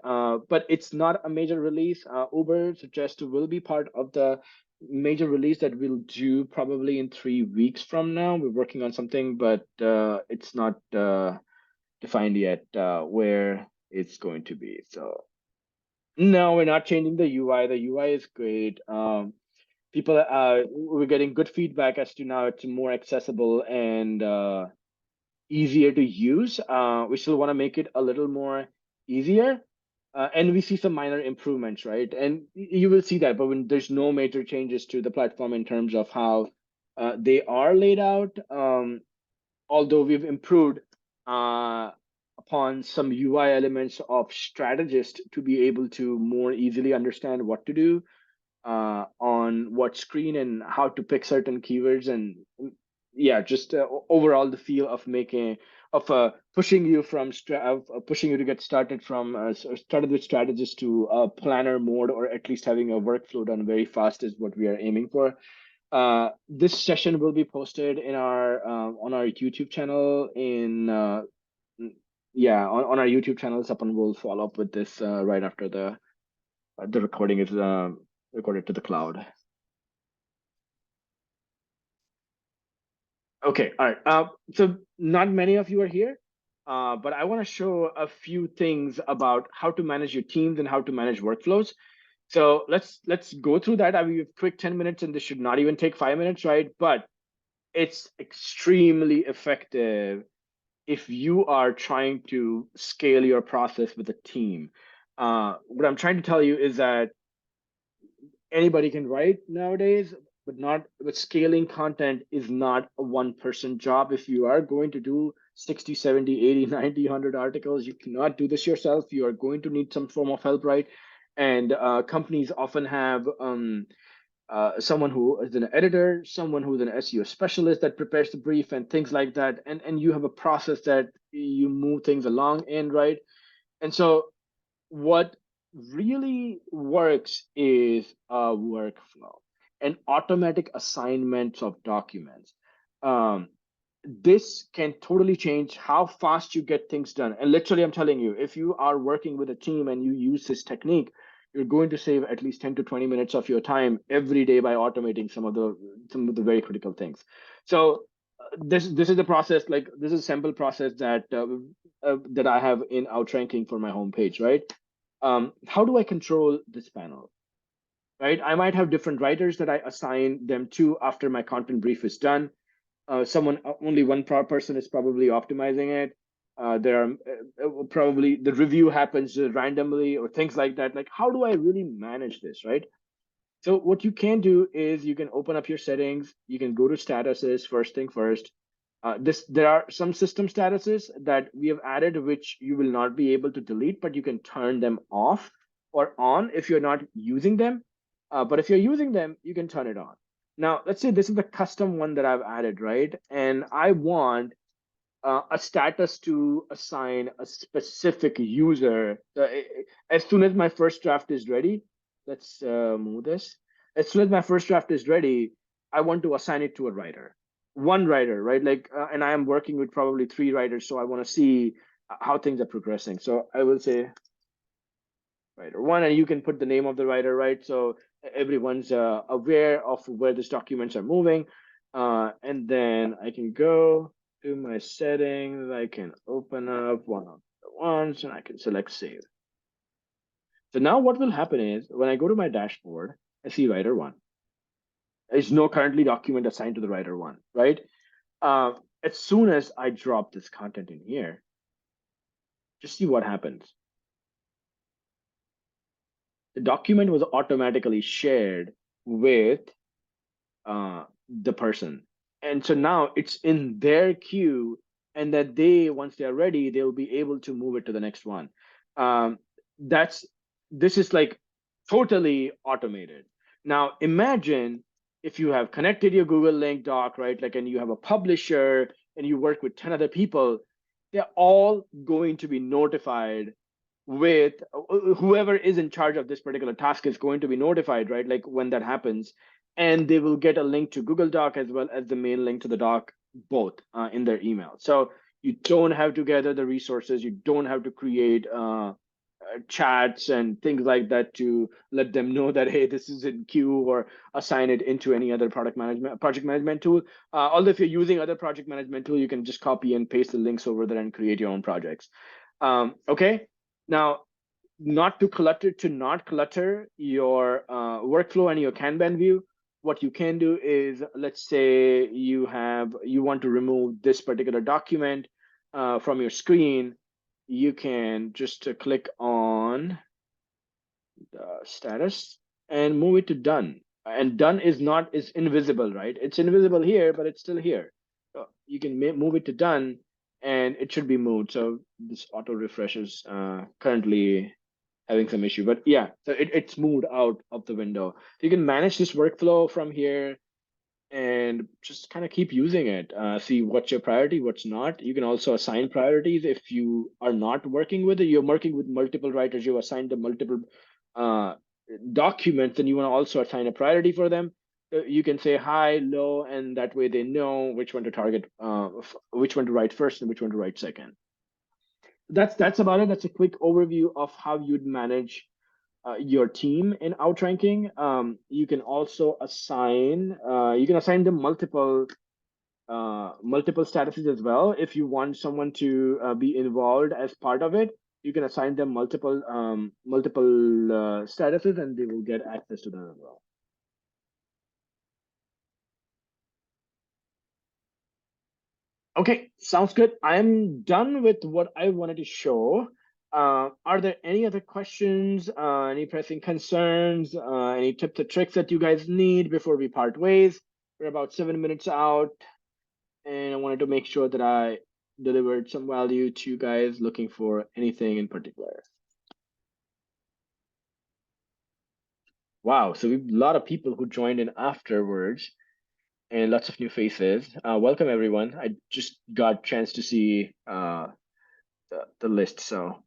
Speaker 1: But it's not a major release. Uber suggests will be part of the major release that we'll do probably in 3 weeks from now. We're working on something, but it's not defined yet where it's going to be. So no, we're not changing the UI. The UI is great. People, we're getting good feedback as to now it's more accessible and easier to use. We still want to make it a little more easier. And we see some minor improvements, right? And you will see that, but when there's no major changes to the platform in terms of how they are laid out, although we've improved uh, upon some UI elements of strategist to be able to more easily understand what to do on what screen and how to pick certain keywords, and yeah, just overall the feel of making of pushing you from pushing you to get started from started with strategist to planner mode, or at least having a workflow done very fast is what we are aiming for. This session will be posted in our on our YouTube channel in yeah, on our YouTube channel. Sapan will follow up with this right after the recording is recorded to the cloud. Okay, all right. So not many of you are here, but I want to show a few things about how to manage your teams and how to manage workflows. So let's go through that. I mean, we have quick 10 minutes, and this should not even take 5 minutes, right? But it's extremely effective if you are trying to scale your process with a team. What I'm trying to tell you is that anybody can write nowadays, but not but scaling content is not a one person job. If you are going to do 60, 70, 80, 90, 100 articles, you cannot do this yourself. You are going to need some form of help, right? And companies often have someone who is an editor, someone who's an SEO specialist that prepares the brief and things like that. And you have a process that you move things along in, right? And so what really works is a workflow and automatic assignments of documents. Um, this can totally change how fast you get things done. And literally, I'm telling you, if you are working with a team and you use this technique, you're going to save at least 10 to 20 minutes of your time every day by automating some of the very critical things. So this is the process. Like this is a sample process that I have in Outranking for my homepage, right? How do I control this panel? Right, I might have different writers that I assign them to after my content brief is done. Only one person is probably optimizing it. There are probably the review happens randomly or things like that. Like, how do I really manage this, right? So what you can do is you can open up your settings. You can go to statuses first thing first. There are some system statuses that we have added which you will not be able to delete, but you can turn them off or on if you're not using them. But if you're using them, you can turn it on. Now, let's say this is the custom one that I've added, right? And I want a status to assign a specific user. As soon as my first draft is ready, let's move this. As soon as my first draft is ready, I want to assign it to a writer, one writer, right? Like, and I am working with probably three writers, so I want to see how things are progressing. So I will say writer one, and you can put the name of the writer, right? So everyone's aware of where these documents are moving. And then I can go to my settings. I can open up one of the ones and I can select save. So now what will happen is when I go to my dashboard, I see writer one. There's no currently document assigned to the writer one, right? Uh, as soon as I drop this content in here, just see what happens. The document was automatically shared with the person. And so now it's in their queue, and that once they're ready, they'll be able to move it to the next one. Um, that's this is like totally automated. Now imagine if you have connected your Google Link doc, right? Like, and you have a publisher and you work with 10 other people, they're all going to be notified with whoever is in charge of this particular task is going to be notified, right? Like when that happens, and they will get a link to Google Doc as well as the main link to the doc, both in their email. So you don't have to gather the resources. You don't have to create chats and things like that to let them know that hey, this is in queue, or assign it into any other project management tool. Although if you're using other project management tool, you can just copy and paste the links over there and create your own projects. Okay, now not clutter your workflow and your Kanban view. What you can do is, let's say you want to remove this particular document from your screen. You can just click on the status and move it to done. And done is invisible, right? It's invisible here, but it's still here. So you can move it to done, and it should be moved. So this auto refreshes currently having some issue, but yeah, so it's moved out of the window. So you can manage this workflow from here and just kind of keep using it. See what's your priority, what's not. You can also assign priorities if you are not working with it. You're working with multiple writers, you assigned them multiple uh, documents, and you want to also assign a priority for them. You can say high, low, and that way they know which one to target, which one to write first and which one to write second. That's about it. That's a quick overview of how you'd manage your team in outranking. You can also assign them multiple statuses as well. If you want someone to be involved as part of it, you can assign them multiple statuses, and they will get access to them as well. Okay, sounds good. I'm done with what I wanted to show. Are there any other questions, any pressing concerns, any tips or tricks that you guys need before we part ways? We're about 7 minutes out, and I wanted to make sure that I delivered some value to you guys looking for anything in particular. Wow, so we have a lot of people who joined in afterwards and lots of new faces. Welcome, everyone. I just got a chance to see the list, so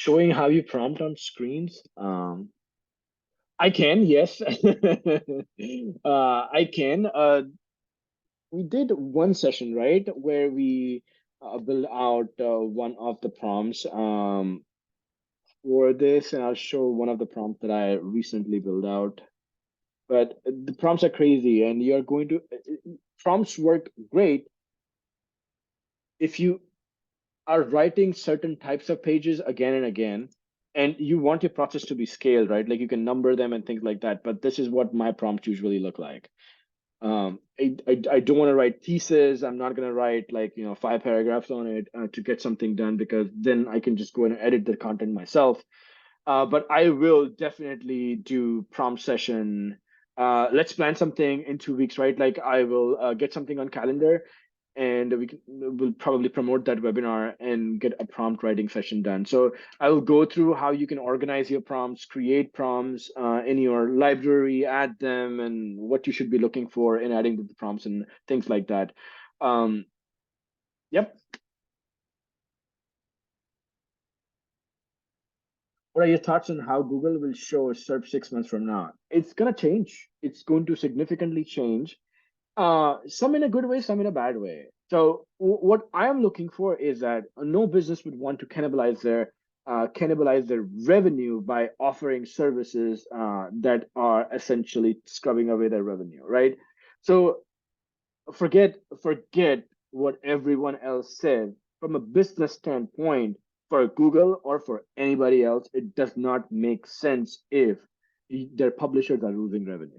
Speaker 1: Showing how you prompt on screens. I can, yes. I can. We did one session, right, where we build out one of the prompts for this, and I'll show one of the prompts that I recently built out. But the prompts are crazy, and you're going to prompts work great if you are writing certain types of pages again and again, and you want your process to be scaled, right? Like you can number them and things like that. But this is what my prompts usually look like. I don't want to write thesis. I'm not going to write like, 5 paragraphs on it to get something done, because then I can just go in and edit the content myself. But I will definitely do prompt session. Let's plan something in 2 weeks, right? Like I will get something on calendar, and we'll probably promote that webinar and get a prompt writing session done. So I will go through how you can organize your prompts, create prompts in your library, add them, and what you should be looking for in adding the prompts and things like that. Yep. What are your thoughts on how Google will show SERP 6 months from now? It's going to change. It's going to significantly change. Some in a good way, some in a bad way. So what I am looking for is that no business would want to cannibalize their revenue by offering services that are essentially scrubbing away their revenue, right? So forget what everyone else said. From a business standpoint, for Google or for anybody else, it does not make sense if their publishers are losing revenue.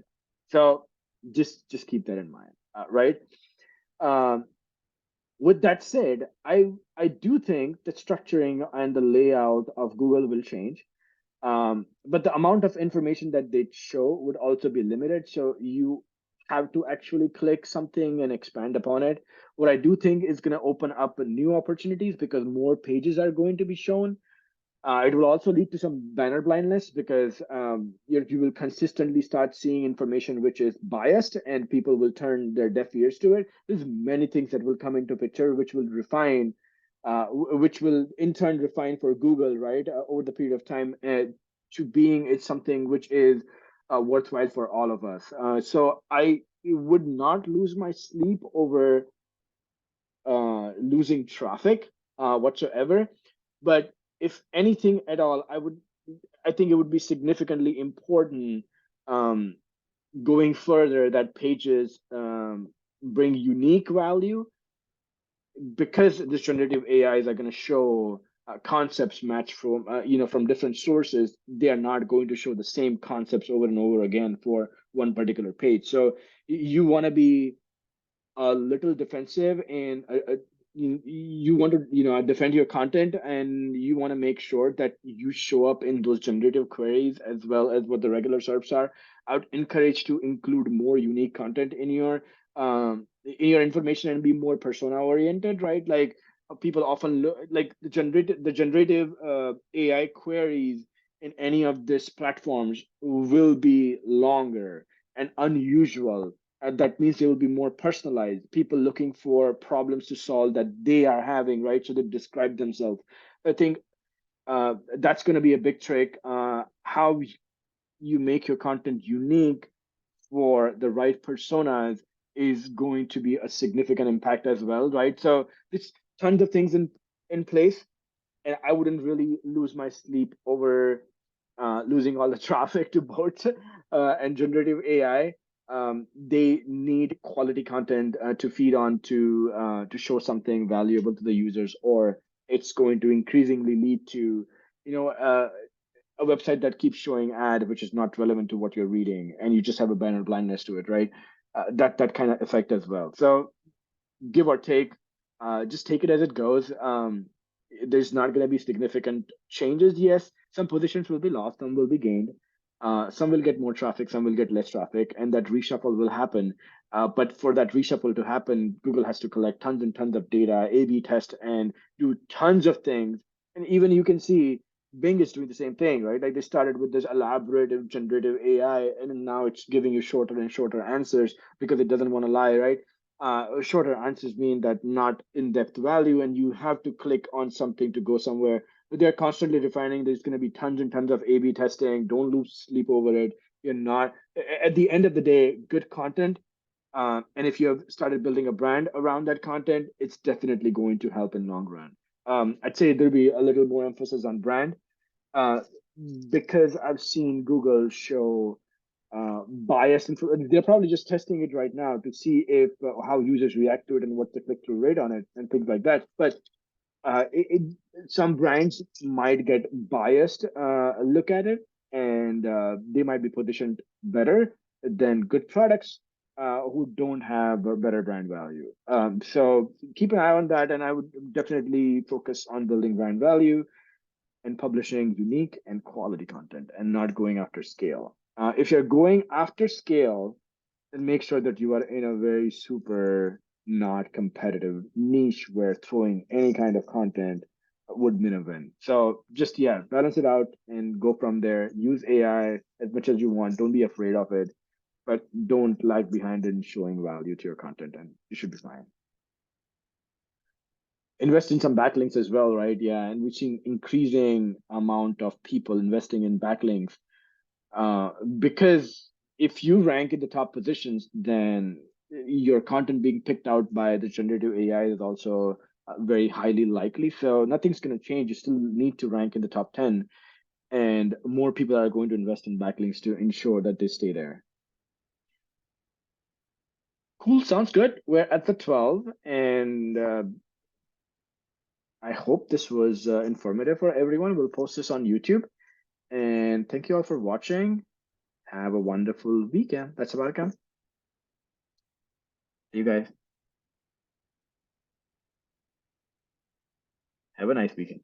Speaker 1: So just keep that in mind, right? Um, with that said, I do think the structuring and the layout of Google will change. But the amount of information that they show would also be limited. So you have to actually click something and expand upon it. What I do think is going to open up new opportunities because more pages are going to be shown. It will also lead to some banner blindness because you will consistently start seeing information which is biased, and people will turn their deaf ears to it. There's many things that will come into picture which will refine, which will in turn refine for Google, right, over the period of time to being it's something which is worthwhile for all of us. So I would not lose my sleep over losing traffic whatsoever. But if anything at all, I think it would be significantly important um, going further that pages bring unique value, because the generative AIs are going to show concepts match from from different sources. They are not going to show the same concepts over and over again for one particular page. So you want to be a little defensive, and you want to defend your content, and you want to make sure that you show up in those generative queries as well as what the regular SERPs are. I would encourage to include more unique content in your information and be more persona oriented, right? Like people often look like the generative AI queries in any of these platforms will be longer and unusual. That means they will be more personalized. People looking for problems to solve that they are having, right? So they describe themselves. I think that's going to be a big trick. How you make your content unique for the right personas is going to be a significant impact as well, right? So there's tons of things in place, and I wouldn't really lose my sleep over losing all the traffic to bots and generative AI. They need quality content to feed on to show something valuable to the users, or it's going to increasingly lead to you know uh, a website that keeps showing ad which is not relevant to what you're reading, and you just have a banner blindness to it, right? That kind of effect as well. So give or take, just take it as it goes. There's not going to be significant changes. Yes, some positions will be lost, some will be gained. Some will get more traffic, some will get less traffic, and that reshuffle will happen. But for that reshuffle to happen, Google has to collect tons and tons of data, A/B test, and do tons of things. And even you can see Bing is doing the same thing, right? Like they started with this elaborate generative AI, and now it's giving you shorter and shorter answers because it doesn't want to lie, right? Shorter answers mean that not in-depth value, and you have to click on something to go somewhere. they're constantly refining. There's going to be tons and tons of A/B testing. Don't lose sleep over it. You're not, at the end of the day, good content. And if you have started building a brand around that content, it's definitely going to help in long run. I'd say there'll be a little more emphasis on brand, uh, because I've seen Google show bias info. They're probably just testing it right now to see if how users react to it and what's the click through rate on it and things like that. But some brands might get biased look at it, and they might be positioned better than good products who don't have a better brand value. So keep an eye on that, and I would definitely focus on building brand value and publishing unique and quality content and not going after scale. If you're going after scale, then make sure that you are in a very super not competitive niche where throwing any kind of content would mean a win. So just, yeah, balance it out and go from there. Use AI as much as you want. Don't be afraid of it, but don't lag behind in showing value to your content, and you should be fine. Invest in some backlinks as well, right? Yeah, and we're seeing increasing amount of people investing in backlinks, because if you rank in the top positions, then your content being picked out by the generative AI is also very highly likely. So nothing's going to change. You still need to rank in the top 10, and more people are going to invest in backlinks to ensure that they stay there. Cool, sounds good. We're at the 12, and I hope this was informative for everyone. We'll post this on YouTube. And thank you all for watching. Have a wonderful weekend. That's about it, guys. You guys have a nice weekend.